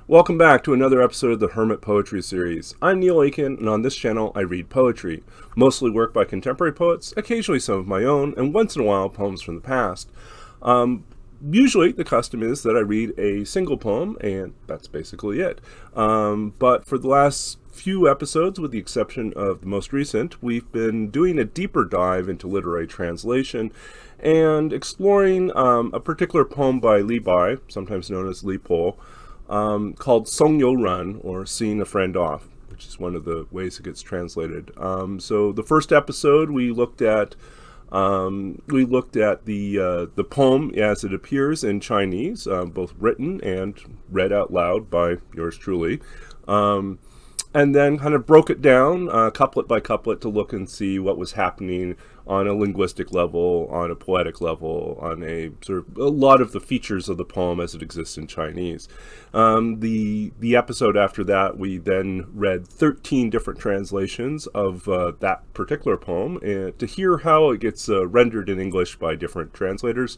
Welcome back to another episode of the Hermit Poetry Series. I'm Neil Aitken, and on this channel I read poetry, mostly work by contemporary poets, occasionally some of my own, and once in a while poems from the past. Usually the custom is that I read a single poem, and that's basically it. But for the last few episodes, with the exception of the most recent, we've been doing a deeper dive into literary translation and exploring a particular poem by Li Bai, sometimes known as Li Po, called Song Yo Run, or Seeing a Friend Off, which is one of the ways it gets translated. So the first episode we looked at the poem as it appears in Chinese, both written and read out loud by yours truly. And then kind of broke it down couplet by couplet to look and see what was happening on a linguistic level, on a poetic level, on a sort of a lot of the features of the poem as it exists in Chinese. The episode after that, we then read 13 different translations of that particular poem to hear how it gets rendered in English by different translators,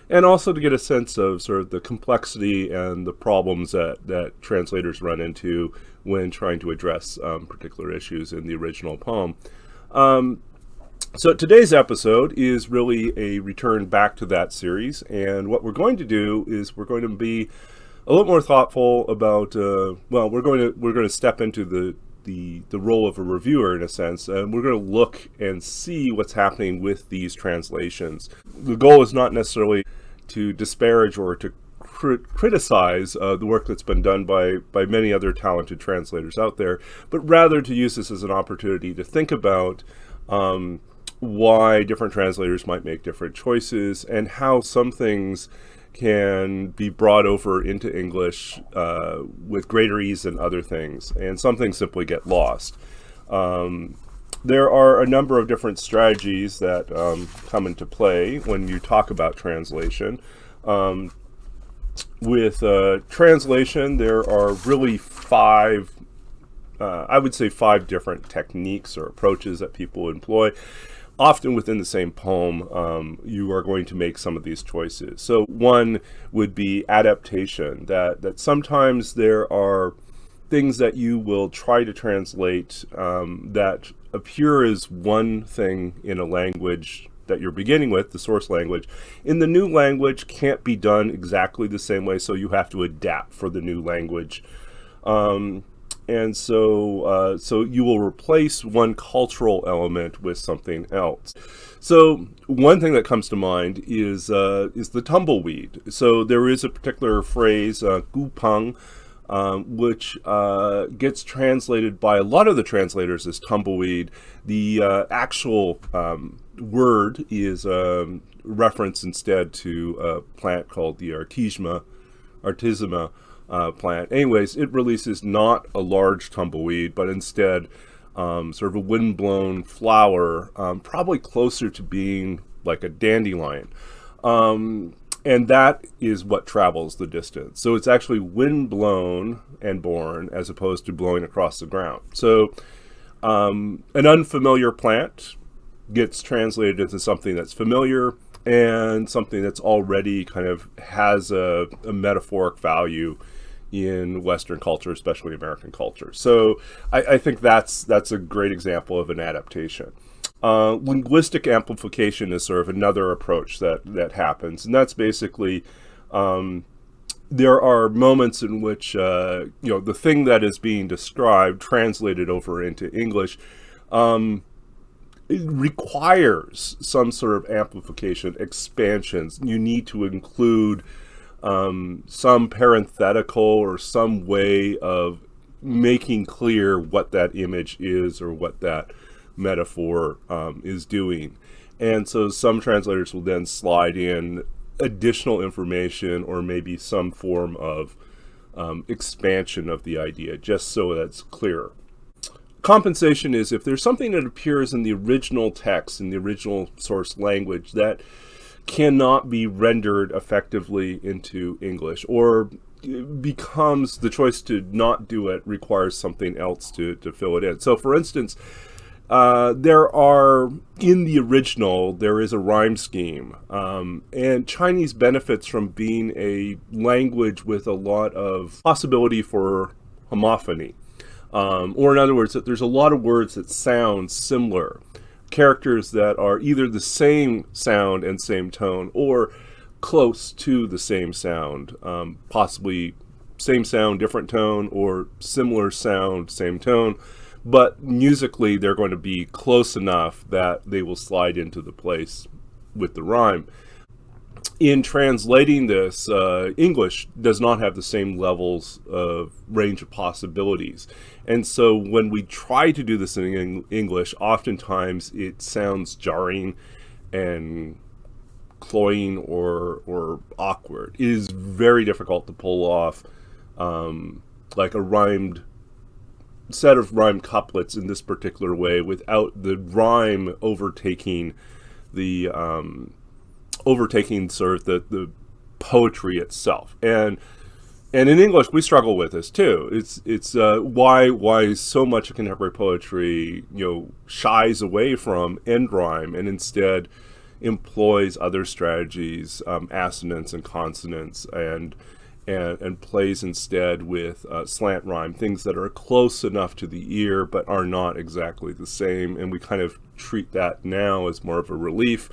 and also to get a sense of sort of the complexity and the problems that translators run into when trying to address particular issues in the original poem. So today's episode is really a return back to that series, and what we're going to do is we're going to be a little more thoughtful about, we're going to step into the role of a reviewer in a sense, and we're going to look and see what's happening with these translations. The goal is not necessarily to disparage or to criticize the work that's been done by many other talented translators out there, but rather to use this as an opportunity to think about why different translators might make different choices and how some things can be brought over into English with greater ease than other things, and some things simply get lost. There are a number of different strategies that come into play when you talk about translation. With translation, there are really five different techniques or approaches that people employ. Often within the same poem, you are going to make some of these choices. So one would be adaptation, that sometimes there are things that you will try to translate that appear as one thing in a language that you're beginning with, the source language, in the new language can't be done exactly the same way, so you have to adapt for the new language. And so you will replace one cultural element with something else. So one thing that comes to mind is the tumbleweed. So there is a particular phrase, gu pang, which gets translated by a lot of the translators as tumbleweed. The actual word is reference instead to a plant called the artisma plant. Anyways, it releases not a large tumbleweed, but instead sort of a wind-blown flower, probably closer to being like a dandelion. And that is what travels the distance. So it's actually wind-blown and born as opposed to blowing across the ground. So an unfamiliar plant gets translated into something that's familiar and something that's already kind of has a metaphoric value in Western culture, especially American culture. So I think that's a great example of an adaptation. Linguistic amplification is sort of another approach that happens, and that's basically there are moments in which the thing that is being described, translated over into English, it requires some sort of amplification, expansions. You need to include some parenthetical or some way of making clear what that image is or what that metaphor is doing. And so some translators will then slide in additional information or maybe some form of expansion of the idea just so that's clearer. Compensation is if there's something that appears in the original text, in the original source language, that cannot be rendered effectively into English, or becomes the choice to not do it requires something else to fill it in. So for instance, There are, in the original, there is a rhyme scheme. And Chinese benefits from being a language with a lot of possibility for homophony. Or in other words, that there's a lot of words that sound similar. Characters that are either the same sound and same tone or close to the same sound, possibly same sound, different tone, or similar sound, same tone. But musically, they're going to be close enough that they will slide into the place with the rhyme. In translating this, English does not have the same levels of range of possibilities. And so when we try to do this in English, oftentimes it sounds jarring and cloying or awkward. It is very difficult to pull off like a set of rhymed couplets in this particular way without the rhyme overtaking sort of the poetry itself. And in English, we struggle with this too. It's why so much of contemporary poetry, shies away from end rhyme and instead employs other strategies, assonance and consonants, and plays instead with slant rhyme, things that are close enough to the ear but are not exactly the same. And we kind of treat that now as more of a relief.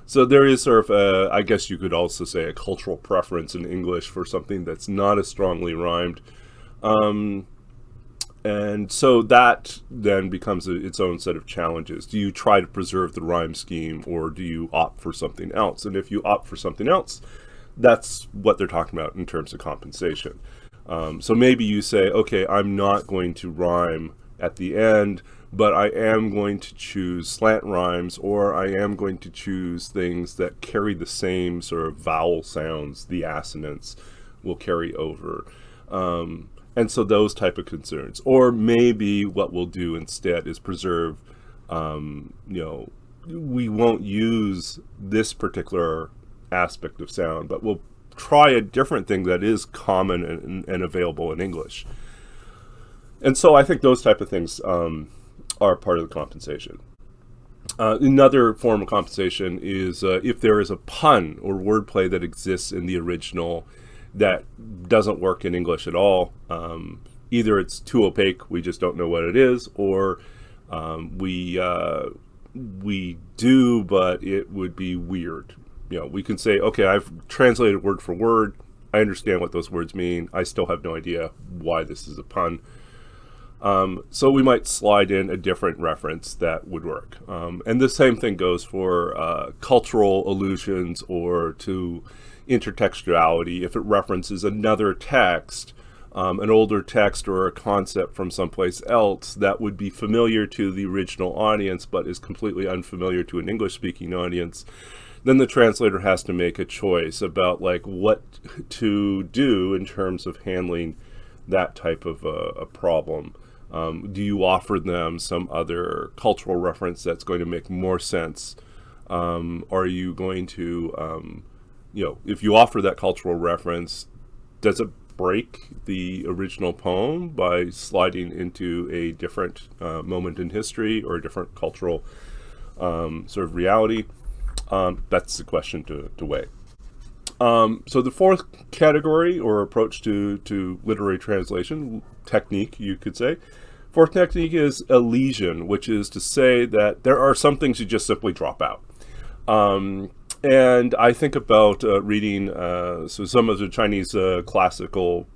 So there is sort of I guess you could also say a cultural preference in English for something that's not as strongly rhymed. And so that then becomes its own set of challenges. Do you try to preserve the rhyme scheme, or do you opt for something else? And if you opt for something else, that's what they're talking about in terms of compensation. So maybe you say, okay, I'm not going to rhyme at the end, but I am going to choose slant rhymes, or I am going to choose things that carry the same sort of vowel sounds. The assonance will carry over. And so those type of concerns. Or maybe what we'll do instead is preserve, we won't use this particular aspect of sound, but we'll try a different thing that is common and available in English. And so I think those type of things are part of the compensation. Another form of compensation is if there is a pun or wordplay that exists in the original that doesn't work in English at all. Either it's too opaque, we just don't know what it is, or we do, but it would be weird. We can say, okay, I've translated word for word, I understand what those words mean, I still have no idea why this is a pun. So we might slide in a different reference that would work. And the same thing goes for cultural allusions or to intertextuality. If it references another text, an older text or a concept from someplace else that would be familiar to the original audience but is completely unfamiliar to an English-speaking audience, then the translator has to make a choice about what to do in terms of handling that type of a problem. Do you offer them some other cultural reference that's going to make more sense? Are you going to, if you offer that cultural reference, does it break the original poem by sliding into a different moment in history or a different cultural sort of reality? That's the question to weigh. So the fourth category or approach to literary translation, technique you could say, fourth technique is elision, which is to say that there are some things you just simply drop out. And I think about reading some of the Chinese classical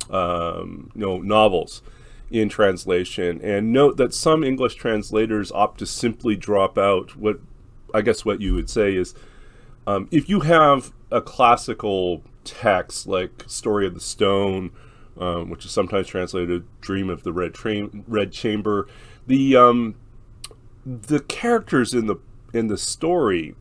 novels in translation, and note that some English translators opt to simply drop out what you would say is, if you have a classical text like Story of the Stone, which is sometimes translated Dream of the Red Chamber, the characters in the story,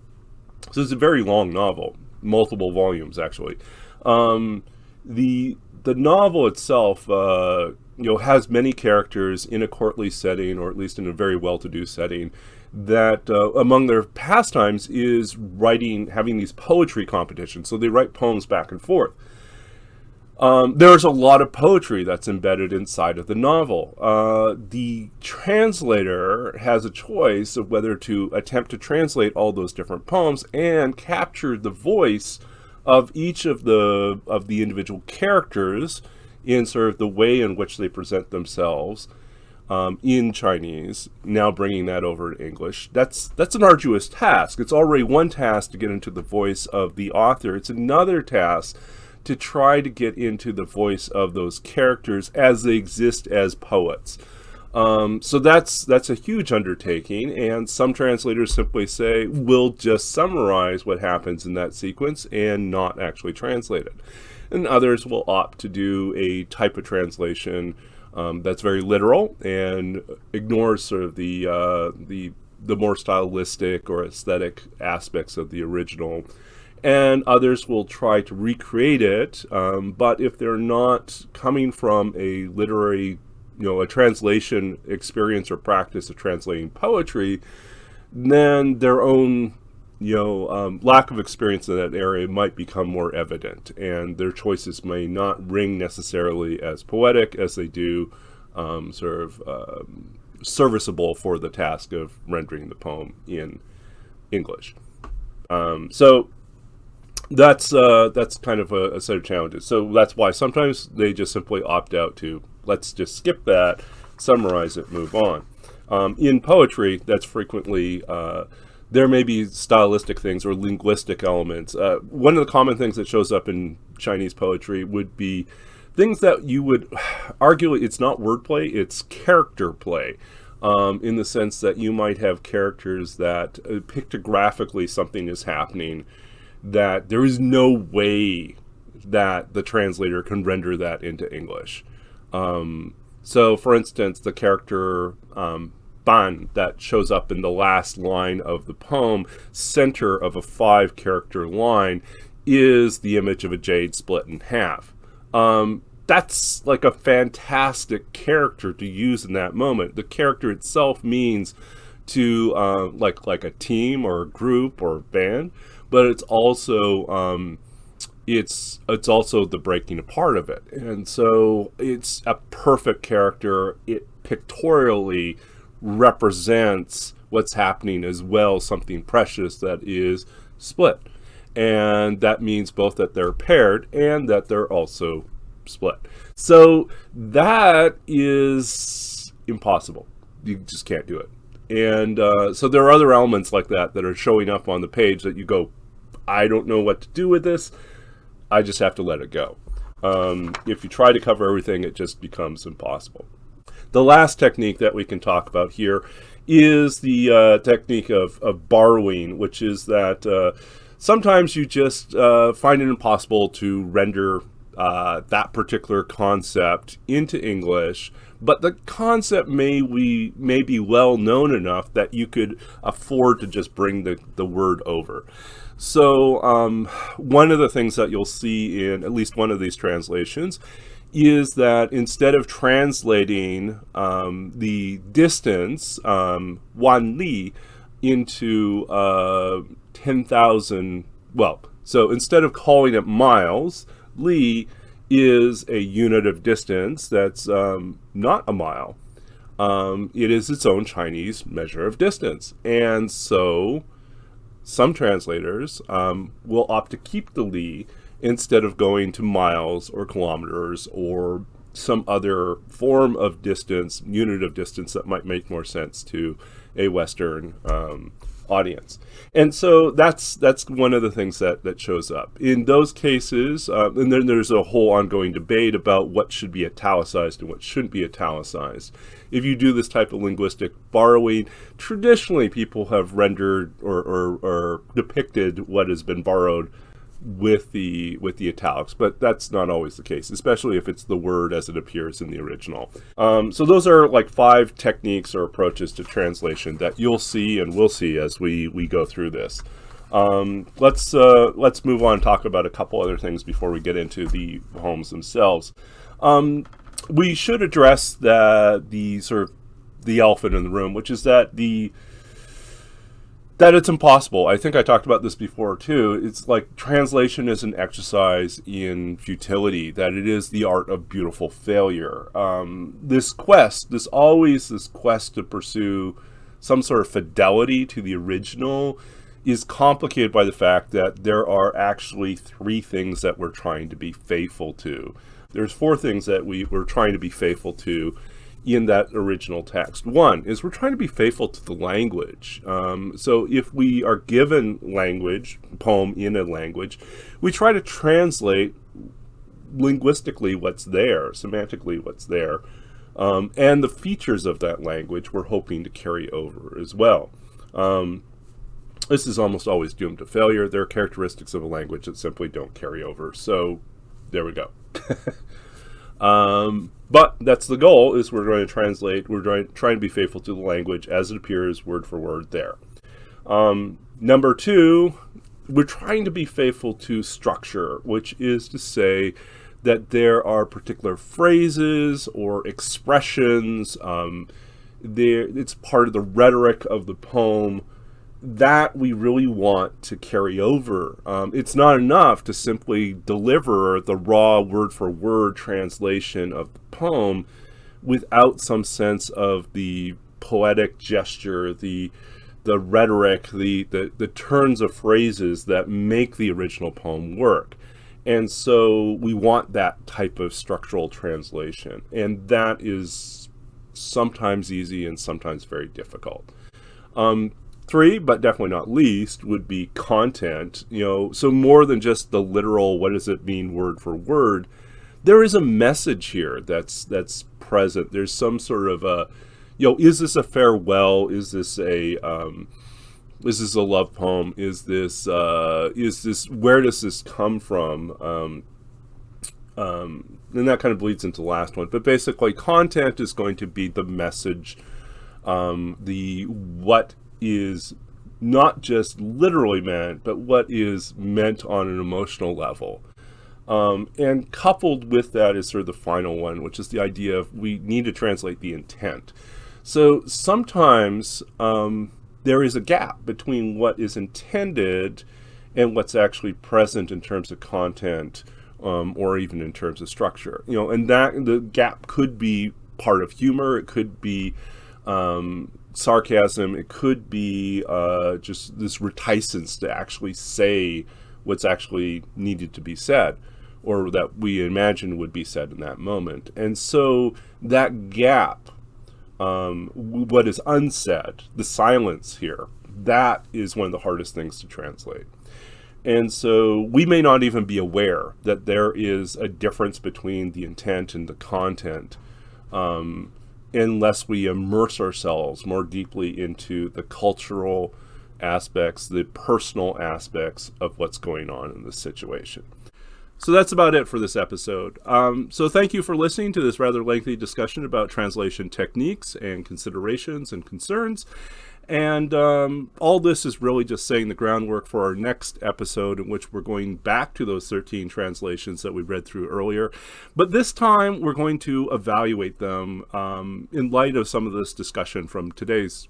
so it's a very long novel, multiple volumes actually. The novel itself has many characters in a courtly setting, or at least in a very well-to-do setting, that among their pastimes is having these poetry competitions. So they write poems back and forth. There's a lot of poetry that's embedded inside of the novel. The translator has a choice of whether to attempt to translate all those different poems and capture the voice of each of the individual characters in sort of the way in which they present themselves in Chinese, now bringing that over to English. That's an arduous task. It's already one task to get into the voice of the author. It's another task to try to get into the voice of those characters as they exist as poets. So that's a huge undertaking, and some translators simply say, we'll just summarize what happens in that sequence and not actually translate it. And others will opt to do a type of translation that's very literal and ignores sort of the more stylistic or aesthetic aspects of the original. And others will try to recreate it, but if they're not coming from a literary, a translation experience or practice of translating poetry, then their own, lack of experience in that area might become more evident, and their choices may not ring necessarily as poetic as they do serviceable for the task of rendering the poem in English. So that's kind of a set of challenges. So that's why sometimes they just simply opt out to, let's just skip that, summarize it, move on. In poetry, that's frequently, there may be stylistic things or linguistic elements. One of the common things that shows up in Chinese poetry would be things that you would argue it's not wordplay, it's character play. In the sense that you might have characters that pictographically something is happening that there is no way that the translator can render that into English. So, for instance, the character Ban that shows up in the last line of the poem, center of a 5-character line, is the image of a jade split in half. That's like a fantastic character to use in that moment. The character itself means to like a team or a group or a band, but it's also it's also the breaking apart of it, and so it's a perfect character. It pictorially represents what's happening as well, something precious that is split, and that means both that they're paired and that they're also split. So that is impossible. You just can't do it. And so there are other elements like that that are showing up on the page that you go, I don't know what to do with this. I just have to let it go. If you try to cover everything, it just becomes impossible. The last technique that we can talk about here is the technique of borrowing, which is that sometimes you just find it impossible to render that particular concept into English, but the concept may be well known enough that you could afford to just bring the word over. So one of the things that you'll see in at least one of these translations is that instead of translating the distance, 1 li, into 10,000, so instead of calling it miles, li is a unit of distance that's not a mile. It is its own Chinese measure of distance. And so some translators will opt to keep the li instead of going to miles or kilometers or some other form of distance, unit of distance that might make more sense to a Western audience. And so that's one of the things that shows up. In those cases, and then there's a whole ongoing debate about what should be italicized and what shouldn't be italicized. If you do this type of linguistic borrowing, traditionally people have rendered or depicted what has been borrowed with the italics, but that's not always the case, especially if it's the word as it appears in the original. So those are like 5 techniques or approaches to translation that you'll see and we'll see as we go through this. Let's move on and talk about a couple other things before we get into the poems themselves. We should address the sort of the elephant in the room, which is that the that it's impossible. I think I talked about this before too. It's like translation is an exercise in futility, that it is the art of beautiful failure. This quest to pursue some sort of fidelity to the original is complicated by the fact that there are actually three things that we're trying to be faithful to. There's four things that we're trying to be faithful to in that original text. One is we're trying to be faithful to the language. So if we are given poem in a language, we try to translate linguistically what's there, semantically what's there, and the features of that language we're hoping to carry over as well. This is almost always doomed to failure. There are characteristics of a language that simply don't carry over. So there we go. But that's the goal, is we're going to translate, trying to be faithful to the language as it appears word for word there. Number two, we're trying to be faithful to structure, which is to say that there are particular phrases or expressions, it's part of the rhetoric of the poem that we really want to carry over. It's not enough to simply deliver the raw word-for-word translation of the poem without some sense of the poetic gesture, the rhetoric, the turns of phrases that make the original poem work. And so we want that type of structural translation, and that is sometimes easy and sometimes very difficult. Three, but definitely not least, would be content. So more than just the literal, what does it mean word for word, there is a message here that's present. There's some sort of a, is this a farewell? Is this a love poem? Is this where does this come from? And that kind of bleeds into the last one. But basically, content is going to be the message, what is not just literally meant, but what is meant on an emotional level. And coupled with that is sort of the final one, which is the idea of we need to translate the intent. So sometimes there is a gap between what is intended and what's actually present in terms of content, or even in terms of structure. And that the gap could be part of humor, it could be sarcasm, it could be just this reticence to actually say what's actually needed to be said, or that we imagine would be said in that moment. And so that gap, what is unsaid, the silence here, that is one of the hardest things to translate. And so we may not even be aware that there is a difference between the intent and the content, unless we immerse ourselves more deeply into the cultural aspects, the personal aspects of what's going on in this situation. So that's about it for this episode. So thank you for listening to this rather lengthy discussion about translation techniques and considerations and concerns. And all this is really just saying the groundwork for our next episode, in which we're going back to those 13 translations that we read through earlier. But this time we're going to evaluate them in light of some of this discussion from today's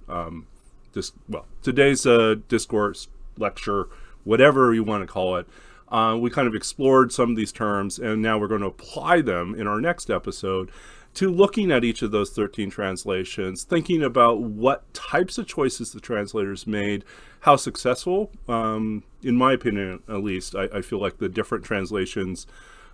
discourse, lecture, whatever you want to call it. We kind of explored some of these terms, and now we're going to apply them in our next episode to looking at each of those 13 translations, thinking about what types of choices the translators made, how successful, in my opinion at least, I feel like the different translations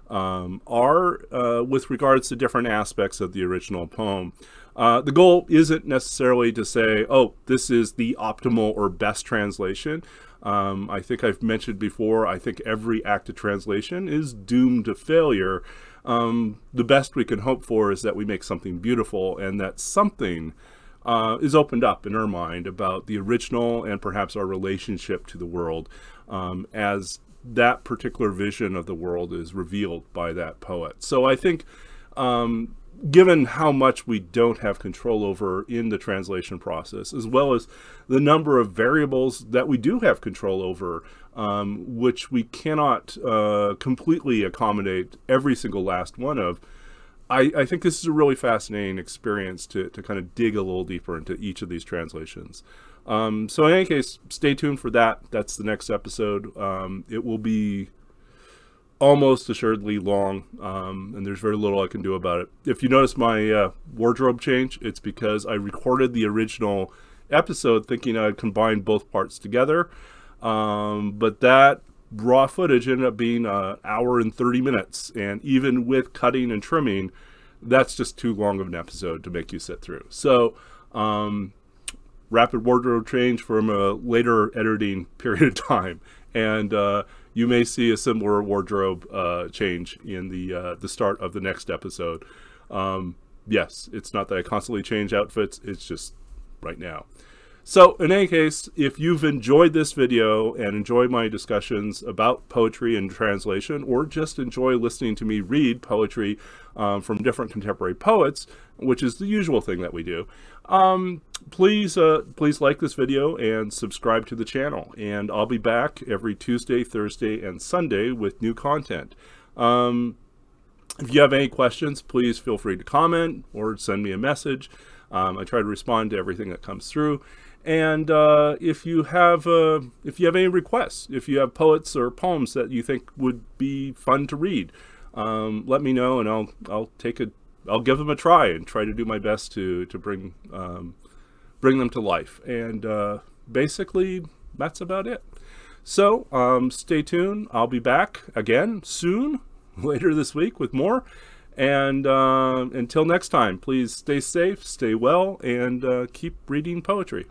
are with regards to different aspects of the original poem. The goal isn't necessarily to say, oh, this is the optimal or best translation. I think I've mentioned before, I think every act of translation is doomed to failure. The best we can hope for is that we make something beautiful, and that something is opened up in our mind about the original and perhaps our relationship to the world, as that particular vision of the world is revealed by that poet. So I think, given how much we don't have control over in the translation process, as well as the number of variables that we do have control over, which we cannot completely accommodate every single last one of, I think this is a really fascinating experience to kind of dig a little deeper into each of these translations. So in any case, stay tuned for that. That's the next episode. It will be almost assuredly long, and there's very little I can do about it. If you notice my wardrobe change, it's because I recorded the original episode thinking I'd combine both parts together, but that raw footage ended up being an hour and 30 minutes, and even with cutting and trimming, that's just too long of an episode to make you sit through. So rapid wardrobe change from a later editing period of time, and you may see a similar wardrobe change in the start of the next episode. Yes, it's not that I constantly change outfits, it's just right now. So in any case, if you've enjoyed this video and enjoyed my discussions about poetry and translation, or just enjoy listening to me read poetry from different contemporary poets, which is the usual thing that we do, please like this video and subscribe to the channel. And I'll be back every Tuesday, Thursday, and Sunday with new content. If you have any questions, please feel free to comment or send me a message. I try to respond to everything that comes through. And if you have any requests, if you have poets or poems that you think would be fun to read, let me know, and I'll give them a try and try to do my best to bring them to life. And basically, that's about it. So stay tuned. I'll be back again soon, later this week, with more. And until next time, please stay safe, stay well, and keep reading poetry.